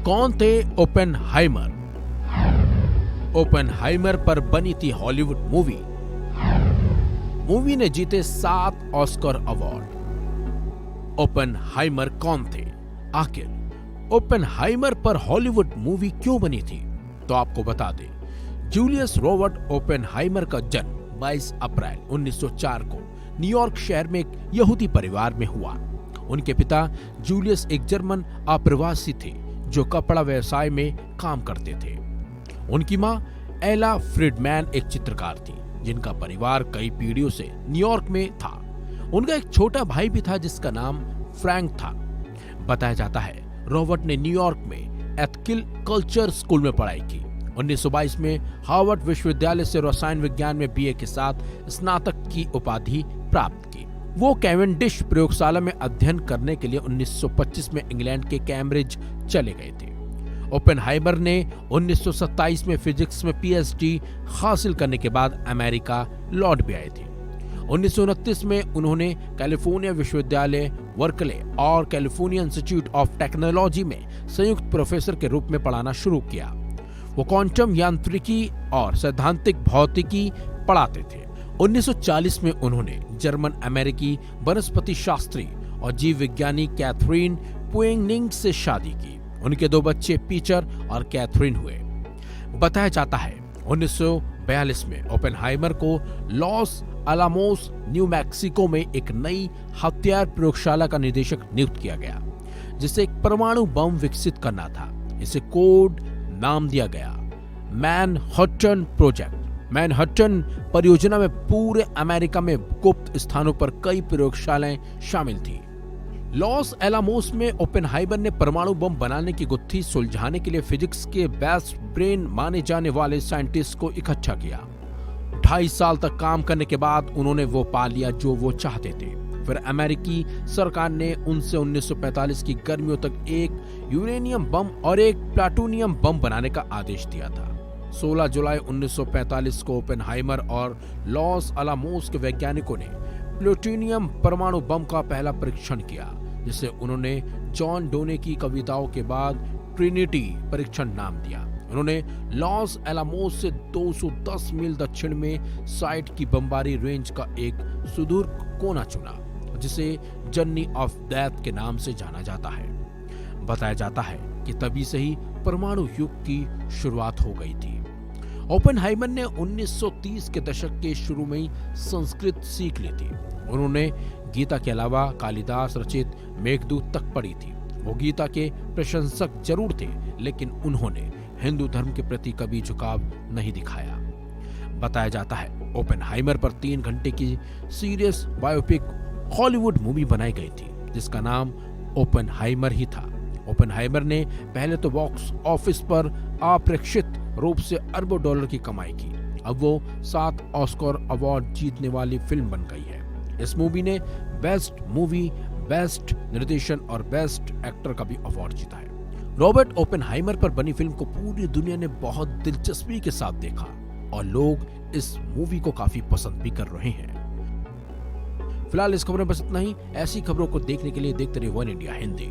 कौन थे Oppenheimer? Oppenheimer पर बनी थी हॉलीवुड मूवी। मूवी ने जीते 7 ऑस्कर अवार्ड। ओपेनहाइमर कौन थे? आखिर ओपेनहाइमर पर हॉलीवुड मूवी क्यों बनी थी? तो आपको बता दें, जूलियस रॉबर्ट ओपेनहाइमर का जन्म 22 अप्रैल 1904 को न्यूयॉर्क शहर में एक यहूदी परिवार में हुआ। उनके पिता जूलियस एक जर्मन अप्रवासी थे जो कपड़ा व्यवसाय में काम करते थे। उनकी मां एला फ्रीडमैन एक चित्रकार थी जिनका परिवार कई पीढ़ियों से न्यूयॉर्क में था। उनका एक छोटा भाई भी था जिसका नाम फ्रैंक था। बताया जाता है रॉबर्ट ने न्यूयॉर्क में एथिकल कल्चर स्कूल में पढ़ाई की। 1922 में हार्वर्ड विश्वविद्यालय से रसायन विज्ञान में बीए के साथ स्नातक की उपाधि प्राप्त की। वो कैवेंडिश प्रयोगशाला में अध्ययन करने के लिए 1925 में इंग्लैंड के कैम्ब्रिज चले गए थे। ओपेनहाइमर ने 1927 में फिजिक्स में पीएचडी हासिल करने के बाद अमेरिका लौट भी आए थे। 1929 में उन्होंने कैलिफोर्निया विश्वविद्यालय वर्कले और कैलिफोर्निया इंस्टीट्यूट ऑफ टेक्नोलॉजी में संयुक्त प्रोफेसर के रूप में पढ़ाना शुरू किया। वो क्वांटम यांत्रिकी और सैद्धांतिक भौतिकी पढ़ाते थे। 1940 में उन्होंने जर्मन अमेरिकी वनस्पति शास्त्री और जीव विज्ञानी कैथरीन पुएंगनिंग से शादी की। उनके 2 बच्चे पीटर और कैथरीन हुए। बताया जाता है 1942 में ओपेनहाइमर को लॉस अलामोस न्यू मैक्सिको में एक नई हथियार प्रयोगशाला का निदेशक नियुक्त किया गया जिसे एक परमाणु बम विकसित करना था। इसे कोड नाम दिया गया मैनहट्टन प्रोजेक्ट। मैनहट्टन परियोजना में पूरे अमेरिका में गुप्त स्थानों पर कई प्रयोगशालाएं शामिल थी। लॉस एलामोस में ओपेनहाइमर ने परमाणु बम बनाने की गुत्थी सुलझाने के लिए फिजिक्स के बेस्ट ब्रेन माने जाने वाले साइंटिस्ट को इकट्ठा किया। 2.5 साल तक काम करने के बाद उन्होंने वो पा लिया जो वो चाहते थे। फिर अमेरिकी सरकार ने उनसे 1945 की गर्मियों तक एक यूरेनियम बम और एक प्लूटोनियम बम बनाने का आदेश दिया था। 16 जुलाई 1945 को ओपेनहाइमर और लॉस अलामोस के वैज्ञानिकों ने प्लूटोनियम परमाणु बम का पहला परीक्षण किया जिसे उन्होंने जॉन डोने की कविताओं के बाद ट्रिनिटी परीक्षण नाम दिया। उन्होंने लॉस एलामोस से 210 मील दक्षिण में साइट की बमबारी रेंज का एक सुदूर कोना चुना जिसे जर्नी ऑफ डेथ के नाम से जाना जाता है। बताया जाता है कि तभी से ही परमाणु युग की शुरुआत हो गई थी। ओपेनहाइमर ने 1930 के दशक के शुरू में ही संस्कृत सीख ली थी। उन्होंने गीता के अलावा कालिदास रचित मेघदूत तक पढ़ी थी। वो गीता के प्रशंसक जरूर थे लेकिन उन्होंने हिंदू धर्म के प्रति कभी झुकाव नहीं दिखाया। बताया जाता है ओपेनहाइमर पर 3 घंटे की सीरियस बायोपिक हॉलीवुड मूवी बनाई गई थी जिसका नाम ओपेनहाइमर ही था। ओपेनहाइमर ने पहले तो बॉक्स ऑफिस पर अप्रत्याशित रूप से अरबों डॉलर की कमाई की। अब वो 7 ऑस्कर अवार्ड जीतने वाली फिल्म बन गई है। इस मूवी ने बेस्ट मूवी, बेस्ट निर्देशन और बेस्ट एक्टर का भी अवार्ड जीता है। रॉबर्ट ओपेनहाइमर पर बनी फिल्म को पूरी दुनिया ने बहुत दिलचस्पी के साथ देखा और लोग इस मूवी को काफी पसंद भी कर रहे हैं। फिलहाल इस खबर में बस इतना ही। ऐसी खबरों को देखने के लिए देखते रहिए वन इंडिया हिंदी।